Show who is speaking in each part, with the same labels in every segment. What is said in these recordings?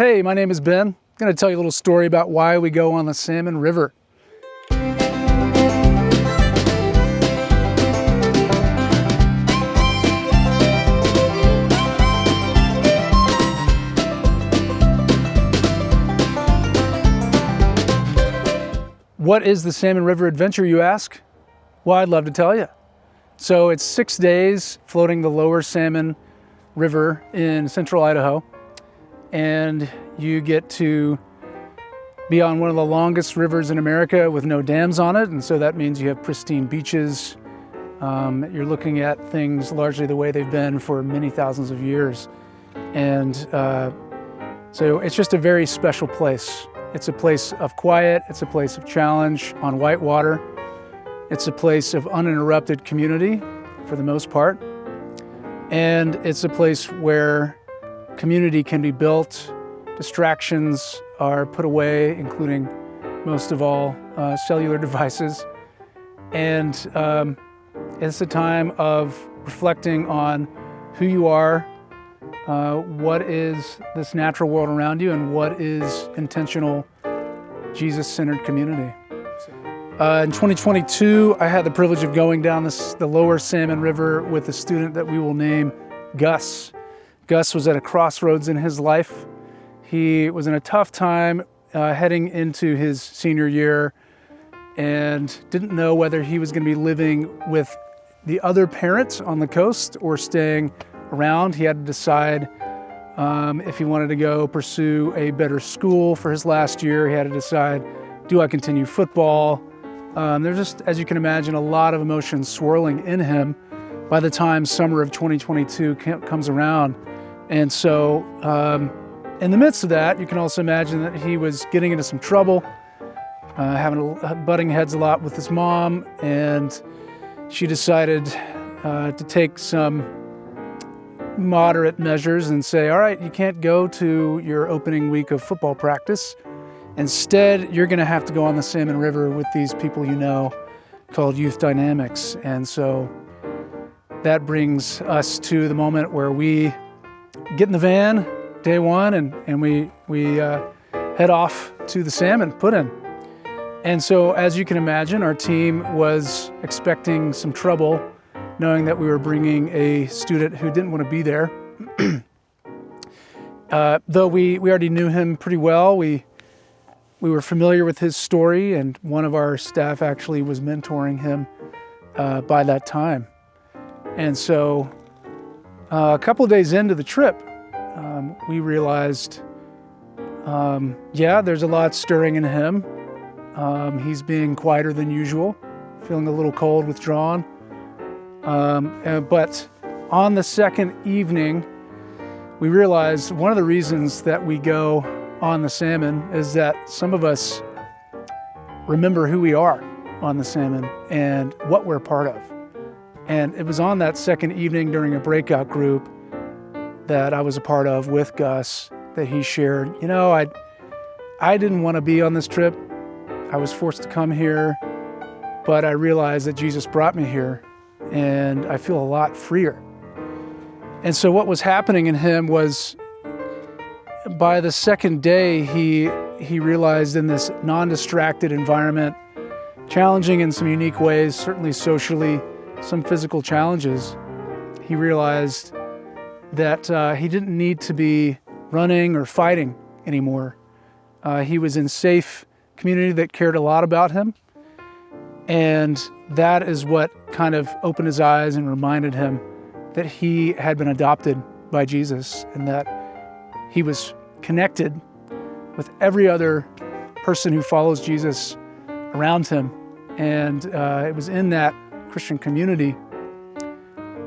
Speaker 1: Hey, my name is Ben. I'm going to tell you a little story about why we go on the Salmon River. What is the Salmon River adventure, you ask? Well, I'd love to tell you. So it's 6 days floating the Lower Salmon River in central Idaho, and you get to be on one of the longest rivers in America with no dams on it, and so that means you have pristine beaches. You're looking at things largely the way they've been for many thousands of years, and so it's just a very special place. It's a place of quiet, it's a place of challenge on white water. It's a place of uninterrupted community for the most part. And it's a place where community can be built, distractions are put away, including most of all cellular devices. And it's a time of reflecting on who you are, what is this natural world around you, and what is intentional Jesus-centered community. In 2022, I had the privilege of going down the Lower Salmon River with a student that we will name Gus. Gus was at a crossroads in his life. He was in a tough time heading into his senior year and didn't know whether he was going to be living with the other parents on the coast or staying around. He had to decide if he wanted to go pursue a better school for his last year. He had to decide, do I continue football? There's just, as you can imagine, a lot of emotions swirling in him by the time summer of 2022 comes around. And so in the midst of that, you can also imagine that he was getting into some trouble, butting heads a lot with his mom, and she decided to take some moderate measures and say, all right, you can't go to your opening week of football practice. Instead, you're going to have to go on the Salmon River with these people you know called Youth Dynamics. And so that brings us to the moment where we get in the van, day one, and we head off to the salmon put-in. And so, as you can imagine, our team was expecting some trouble, knowing that we were bringing a student who didn't want to be there. Though we already knew him pretty well, we were familiar with his story, and one of our staff actually was mentoring him by that time. And so a couple of days into the trip, we realized, there's a lot stirring in him. He's being quieter than usual, feeling a little cold, withdrawn. But on the second evening, we realized one of the reasons that we go on the salmon is that some of us remember who we are on the salmon and what we're part of. And it was on that second evening during a breakout group that I was a part of with Gus that he shared, I didn't want to be on this trip. I was forced to come here, but I realized that Jesus brought me here and I feel a lot freer. And so what was happening in him was, by the second day, he realized in this non-distracted environment, challenging in some unique ways, certainly socially, some physical challenges, he realized that he didn't need to be running or fighting anymore. He was in safe community that cared a lot about him, and that is what kind of opened his eyes and reminded him that he had been adopted by Jesus and that he was connected with every other person who follows Jesus around him. And it was in that Christian community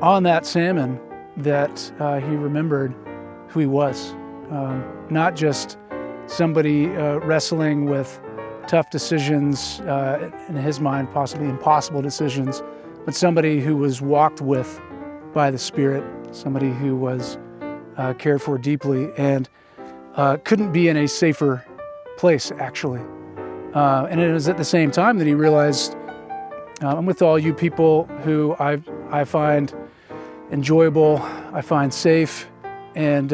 Speaker 1: on that salmon that he remembered who he was. Not just somebody wrestling with tough decisions, in his mind possibly impossible decisions, but somebody who was walked with by the Spirit, somebody who was cared for deeply and couldn't be in a safer place, actually. And it was at the same time that he realized, I'm with all you people who I find enjoyable, I find safe, and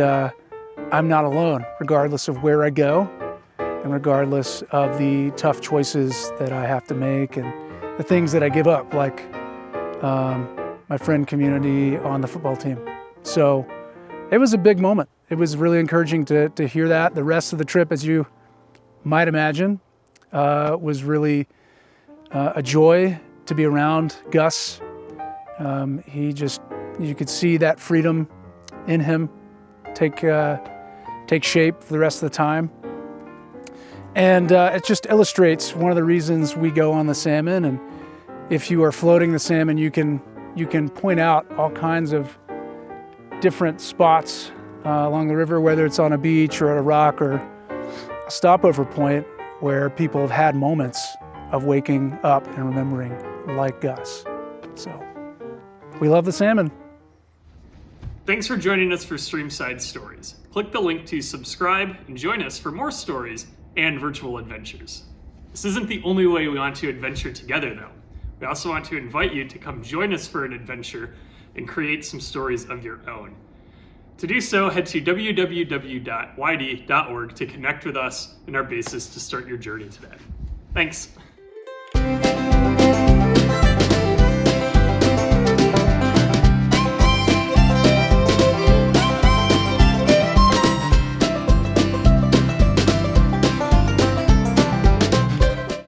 Speaker 1: I'm not alone, regardless of where I go and regardless of the tough choices that I have to make and the things that I give up, like my friend community on the football team. So it was a big moment. It was really encouraging to hear that. The rest of the trip, as you might imagine, was really a joy to be around Gus. You could see that freedom in him take shape for the rest of the time. And it just illustrates one of the reasons we go on the salmon. And if you are floating the salmon, you can point out all kinds of different spots along the river, whether it's on a beach or at a rock or a stopover point where people have had moments of waking up and remembering, like Gus. So we love the salmon.
Speaker 2: Thanks for joining us for Streamside Stories. Click the link to subscribe and join us for more stories and virtual adventures. This isn't the only way we want to adventure together, though. We also want to invite you to come join us for an adventure and create some stories of your own. To do so, head to www.yd.org to connect with us and our basis to start your journey today. Thanks.